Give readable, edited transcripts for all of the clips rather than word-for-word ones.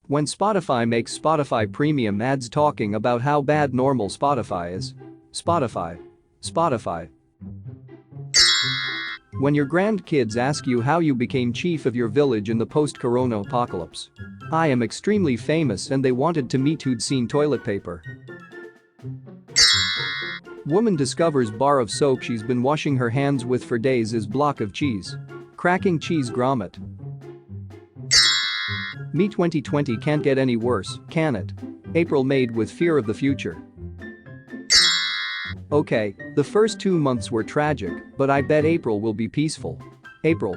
When Spotify makes Spotify Premium ads talking about how bad normal Spotify is. Spotify. Spotify. When your grandkids ask you how you became chief of your village in the post-corona apocalypse. I am extremely famous and they wanted to meet who'd seen toilet paper. Woman discovers bar of soap she's been washing her hands with for days is block of cheese. Cracking cheese grommet. Me 2020 can't get any worse, can it? April made with fear of the future. Okay, the first 2 months were tragic, but I bet April will be peaceful. April.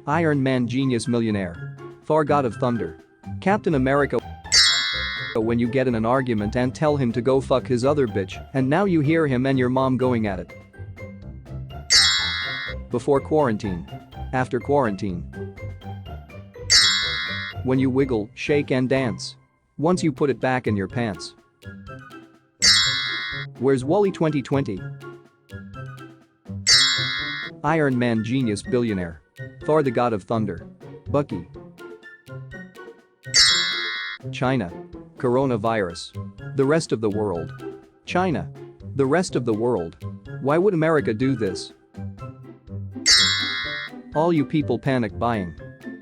Iron Man genius millionaire. Thor god of thunder. Captain America. When you get in an argument and tell him to go fuck his other bitch, and now you hear him and your mom going at it. Before quarantine. After quarantine. When you wiggle, shake and dance. Once you put it back in your pants. Where's Wally 2020? Iron Man genius billionaire. Thor the god of thunder. Bucky. China. Coronavirus. The rest of the world. China. The rest of the world. Why would America do this? All you people panic buying.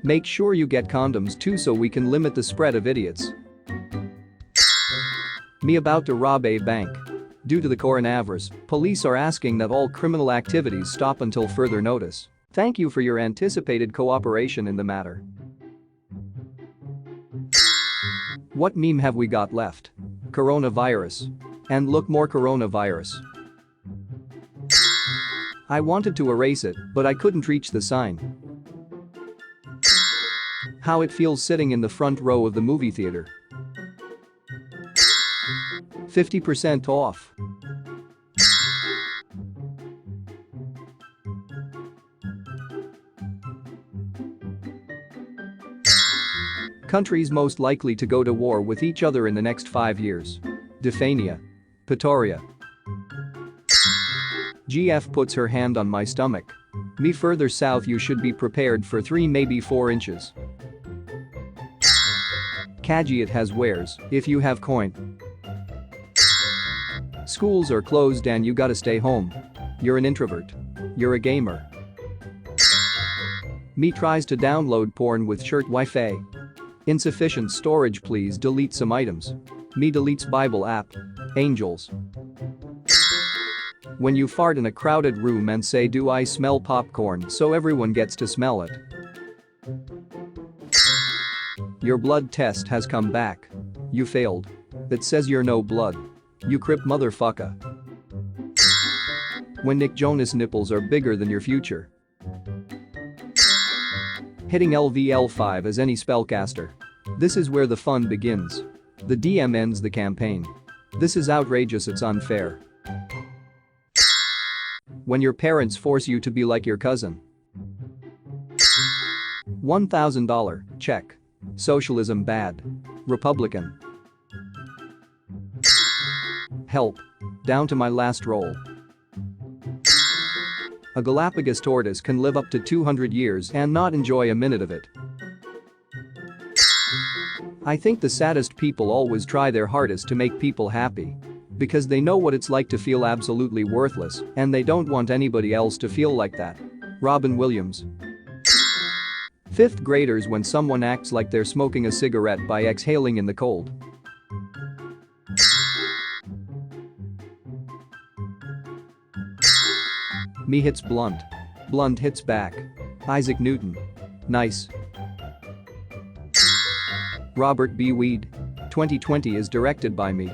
Make sure you get condoms too so we can limit the spread of idiots. Me about to rob a bank. Due to the coronavirus, police are asking that all criminal activities stop until further notice. Thank you for your anticipated cooperation in the matter. What meme have we got left? Coronavirus. And look, more coronavirus. I wanted to erase it, but I couldn't reach the sign. How it feels sitting in the front row of the movie theater. 50% off. Countries most likely to go to war with each other in the next 5 years. Defania. Pretoria. GF puts her hand on my stomach. Me further south you should be prepared for 3 maybe 4 inches. Kaji it has wares, if you have coin. Schools are closed and you gotta stay home. You're an introvert. You're a gamer. Me tries to download porn with shirt Wi-Fi. Insufficient storage, please delete some items. Me deletes Bible app. Angels. When you fart in a crowded room and say, do I smell popcorn, so everyone gets to smell it. Your blood test has come back. You failed. It says you're no blood. You crip motherfucker. When Nick Jonas nipples are bigger than your future. Hitting LVL5 as any spellcaster. This is where the fun begins. The DM ends the campaign. This is outrageous, it's unfair. When your parents force you to be like your cousin. $1,000 check. Socialism bad. Republican. Help. Down to my last roll. A Galapagos tortoise can live up to 200 years and not enjoy a minute of it. I think the saddest people always try their hardest to make people happy. Because they know what it's like to feel absolutely worthless and they don't want anybody else to feel like that. Robin Williams. 5th graders when someone acts like they're smoking a cigarette by exhaling in the cold. Me hits blunt. Blunt hits back. Isaac Newton. Nice. Robert B. Weed. 2020 is directed by me.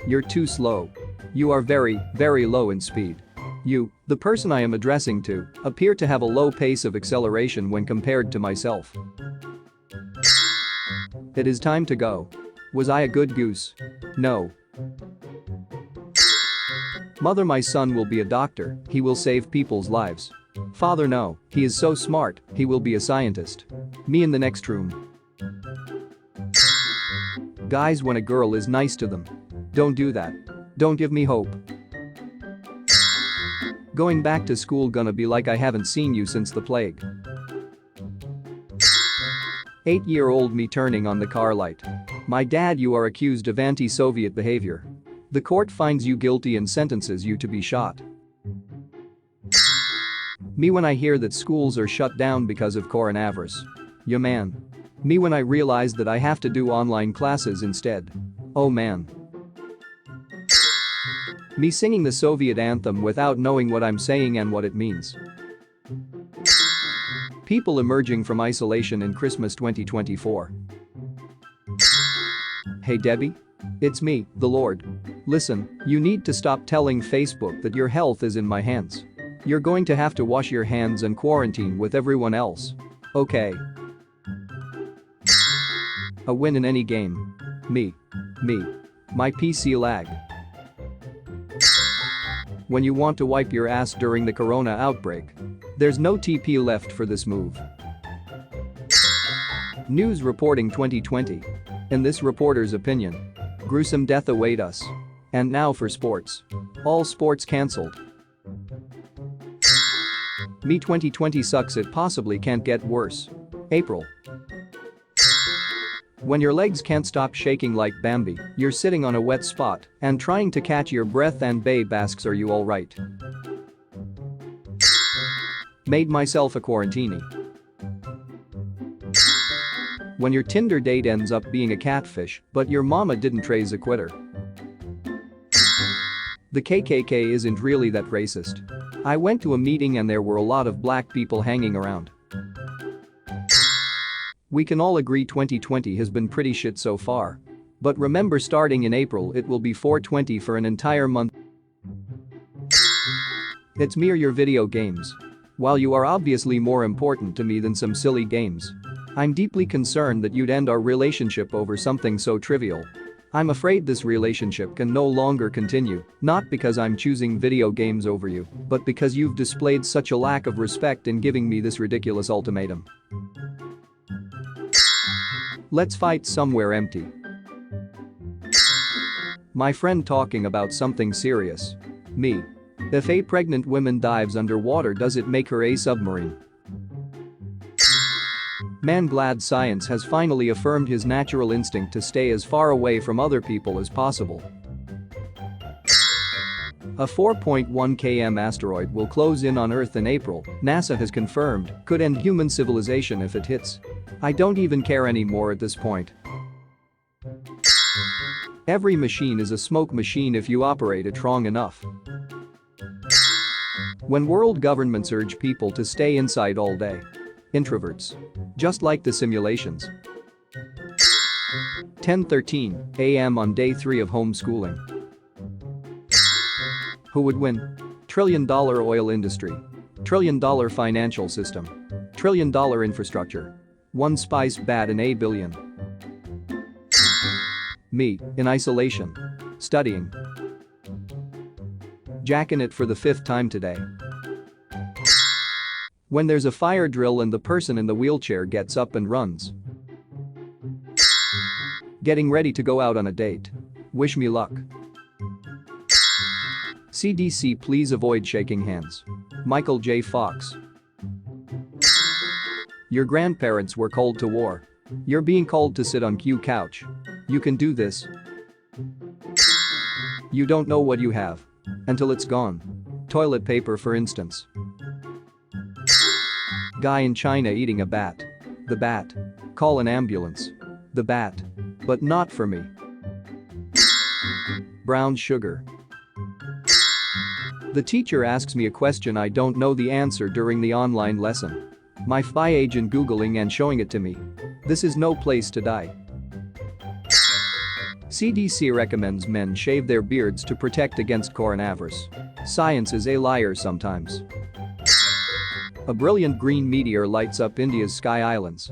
You're too slow. You are very, very low in speed. You, the person I am addressing to, appear to have a low pace of acceleration when compared to myself. It is time to go. Was I a good goose? No. Mother, my son will be a doctor, he will save people's lives. Father, no, he is so smart, he will be a scientist. Me in the next room. Guys, when a girl is nice to them. Don't do that. Don't give me hope. Going back to school gonna be like I haven't seen you since the plague. 8-year-old me turning on the car light. My dad, you are accused of anti-Soviet behavior. The court finds you guilty and sentences you to be shot. Me when I hear that schools are shut down because of coronavirus. Yeah man. Me when I realize that I have to do online classes instead. Oh man. Me singing the Soviet anthem without knowing what I'm saying and what it means. People emerging from isolation in Christmas 2024. Hey Debbie? It's me, the Lord. Listen, you need to stop telling Facebook that your health is in my hands. You're going to have to wash your hands and quarantine with everyone else. Okay. A win in any game. Me. My PC lag. When you want to wipe your ass during the corona outbreak. There's no TP left for this move. News reporting 2020. In this reporter's opinion, gruesome death await us. And now for sports. All sports cancelled. Me 2020 sucks, it possibly can't get worse. April. When your legs can't stop shaking like Bambi, you're sitting on a wet spot and trying to catch your breath and babe asks, are you alright? Made myself a quarantini. When your Tinder date ends up being a catfish, but your mama didn't raise a quitter. The KKK isn't really that racist. I went to a meeting and there were a lot of black people hanging around. We can all agree 2020 has been pretty shit so far. But remember, starting in April it will be 420 for an entire month. It's me or your video games. While you are obviously more important to me than some silly games, I'm deeply concerned that you'd end our relationship over something so trivial. I'm afraid this relationship can no longer continue, not because I'm choosing video games over you, but because you've displayed such a lack of respect in giving me this ridiculous ultimatum. Let's fight somewhere empty. My friend talking about something serious. Me. If a pregnant woman dives underwater, does it make her a submarine? Man, glad science has finally affirmed his natural instinct to stay as far away from other people as possible. A 4.1 km asteroid will close in on Earth in April, NASA has confirmed, could end human civilization if it hits. I don't even care anymore at this point. Every machine is a smoke machine if you operate it wrong enough. When world governments urge people to stay inside all day. Introverts. Just like the simulations. 10:13 a.m. on day 3 of homeschooling. Who would win? $1 trillion oil industry. $1 trillion financial system. $1 trillion infrastructure. One spice bad in a billion. Me, in isolation. Studying. Jacking it for the 5th time today. When there's a fire drill and the person in the wheelchair gets up and runs. Getting ready to go out on a date. Wish me luck. CDC, please avoid shaking hands. Michael J. Fox. Your grandparents were called to war. You're being called to sit on Q couch. You can do this. You don't know what you have. Until it's gone. Toilet paper, for instance. Guy in China eating a bat. The bat. Call an ambulance. The bat. But not for me. Brown sugar. The teacher asks me a question I don't know the answer during the online lesson. My FI agent Googling and showing it to me. This is no place to die. CDC recommends men shave their beards to protect against coronavirus. Science is a liar sometimes. A brilliant green meteor lights up India's Sky Islands.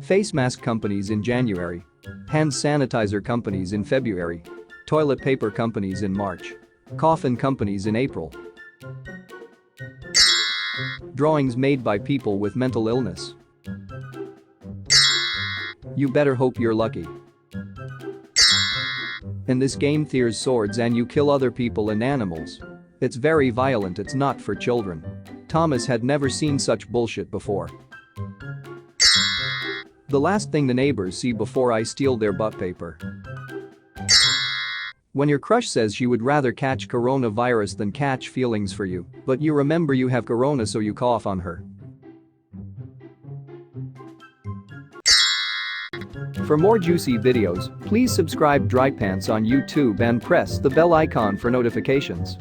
Face mask companies in January. Hand sanitizer companies in February. Toilet paper companies in March. Coffin companies in April. Drawings made by people with mental illness. You better hope you're lucky. In this game there's swords and you kill other people and animals. It's very violent, it's not for children. Thomas had never seen such bullshit before. The last thing the neighbors see before I steal their butt paper. When your crush says she would rather catch coronavirus than catch feelings for you, but you remember you have corona so you cough on her. For more juicy videos, please subscribe DryPants on YouTube and press the bell icon for notifications.